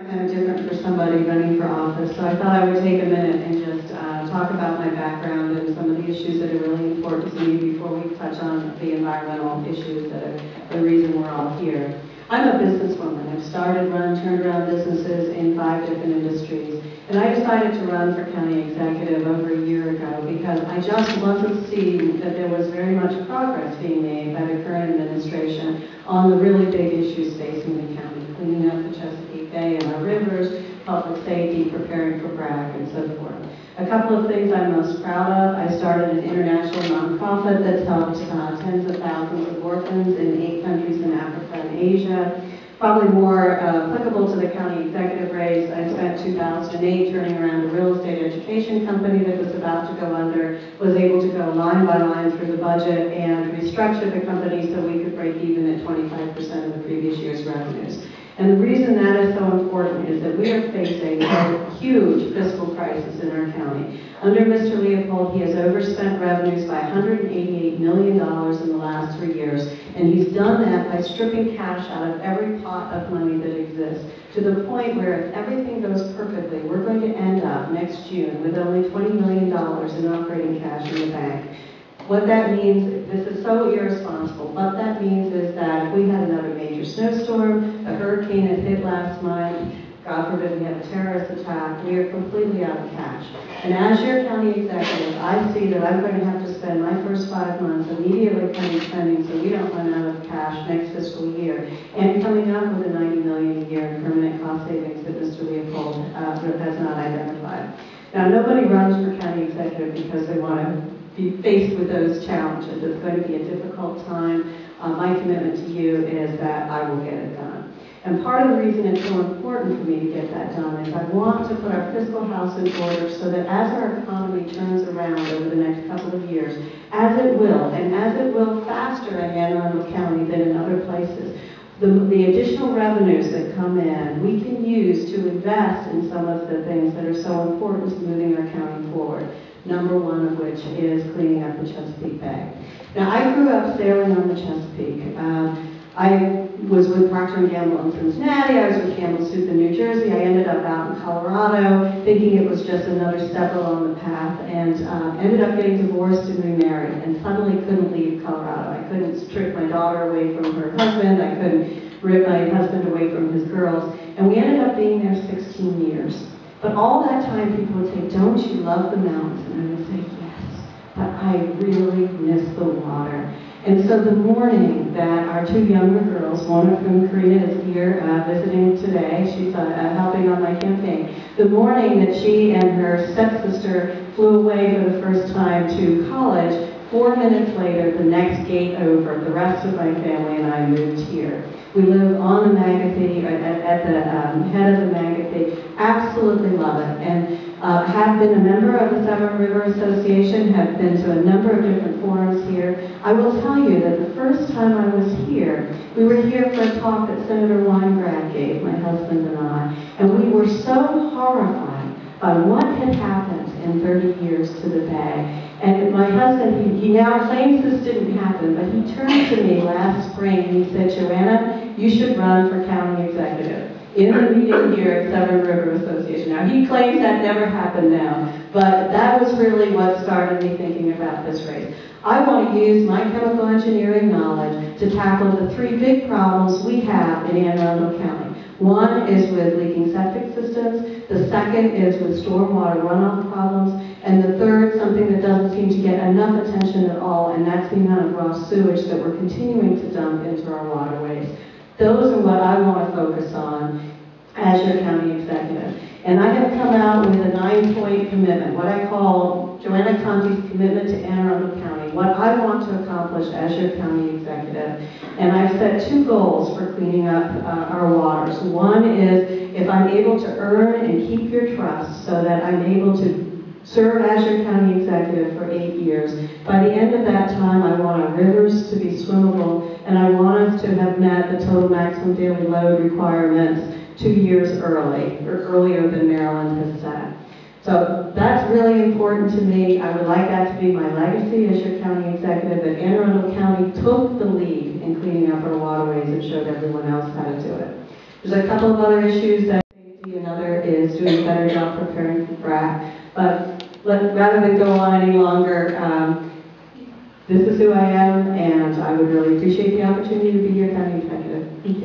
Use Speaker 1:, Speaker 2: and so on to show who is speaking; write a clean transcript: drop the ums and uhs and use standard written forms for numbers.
Speaker 1: kind of different for somebody running for office, so I thought I would take a minute and just talk about my background and some of the issues that are really important to me before we touch on the environmental issues that are the reason we're all here. I'm a businesswoman. I've started, turned around businesses in 5 different industries, and I decided to run for county executive over a year ago because I just wasn't seeing that there was very much progress being made by the current administration on the really big issues facing the county, cleaning up the Chesapeake Bay and our rivers, public safety, preparing for BRAC, and so forth. A couple of things I'm most proud of. I started an international nonprofit that's helped tens of thousands of orphans in 8 countries in Africa and Asia. Probably more applicable to the county executive race, I spent 2008 turning around a real estate education company that was about to go under, was able to go line by line through the budget and restructure the company so we could break even at 25% of the previous year's revenues. And the reason that is so important is that we are facing a huge fiscal crisis in our county. Under Mr. Leopold, he has overspent revenues by $188 million in the last 3 years, and he's done that by stripping cash out of every pot of money that exists, to the point where if everything goes perfectly, we're going to end up next June with only $20 million in operating cash in the bank. What that means, this is so irresponsible, what that means is that if we had another major snowstorm, a hurricane had hit last month, God forbid we have a terrorist attack, we are completely out of cash. And as your county executive, I see that I'm going to have to spend my first 5 months immediately cutting spending so we don't run out of cash next fiscal year, and coming up with a $90 million a year in permanent cost savings that Mr. Leopold has not identified. Now, nobody runs for county executive because they want to be faced with those challenges. It's going to be a difficult time. My commitment to you is that I will get it done. And part of the reason it's so important for me to get that done is I want to put our fiscal house in order so that as our economy turns around over the next couple of years, as it will, and as it will faster in Anne Arundel County than in other places, the additional revenues that come in, we can use to invest in some of the things that are so important to moving our county forward. Number one of which is cleaning up the Chesapeake Bay. Now, I grew up sailing on the Chesapeake. I was with Procter & Gamble in Cincinnati. I was with Campbell Soup in New Jersey. I ended up out in Colorado, thinking it was just another step along the path, and ended up getting divorced and remarried, and suddenly couldn't leave Colorado. I couldn't strip my daughter away from her husband. I couldn't rip my husband away from his girls, and we ended up being there 16 years. But all that time, people would say, "Don't you love the mountains?" And I would say, "Yes, but I really miss the water." And so the morning that our 2 younger girls, one of whom, Karina, is here visiting today, she's helping on my campaign, the morning that she and her stepsister flew away for the first time to college, 4 minutes later, the next gate over, the rest of my family and I moved here. We live on the Magathie, at the head of the Magathie. Absolutely love it. And have been a member of the Severn River Association, have been to a number of different forums here. I will tell you that the first time I was here, we were here for a talk that Senator Weingrad gave, my husband and I, and we were so horrified by what had happened in 30 years to the Bay. And my husband, he now claims this didn't happen, but he turned to me last spring and he said, "Joanna, you should run for county executive." In the meeting here at Severn River Association. Now, he claims that never happened now, but that was really what started me thinking about this race. I want to use my chemical engineering knowledge to tackle the 3 big problems we have in Anne Arundel County. One is with leaking septic systems, the second is with stormwater runoff problems, and the third, something that doesn't seem to get enough attention at all, and that's the amount of raw sewage that we're continuing to dump into our waterways. Those are what I want to focus on as your county executive. And I have come out with a 9-point commitment, what I call Joanna Conti's commitment to Anne Arundel County, what I want to accomplish as your county executive. And I've set 2 goals for cleaning up our waters. One is if I'm able to earn and keep your trust so that I'm able to serve as your county executive for 8 years. By the end of that time, I want our rivers to be swimmable, and I want us to have met the total maximum daily load requirements 2 years early, or earlier than Maryland has set. So that's really important to me. I would like that to be my legacy as your county executive, that Anne Arundel County took the lead in cleaning up our waterways and showed everyone else how to do it. There's a couple of other issues that doing a better job preparing for BRAC. But rather than go on any longer, this is who I am, and I would really appreciate the opportunity to be your county executive. Thank you.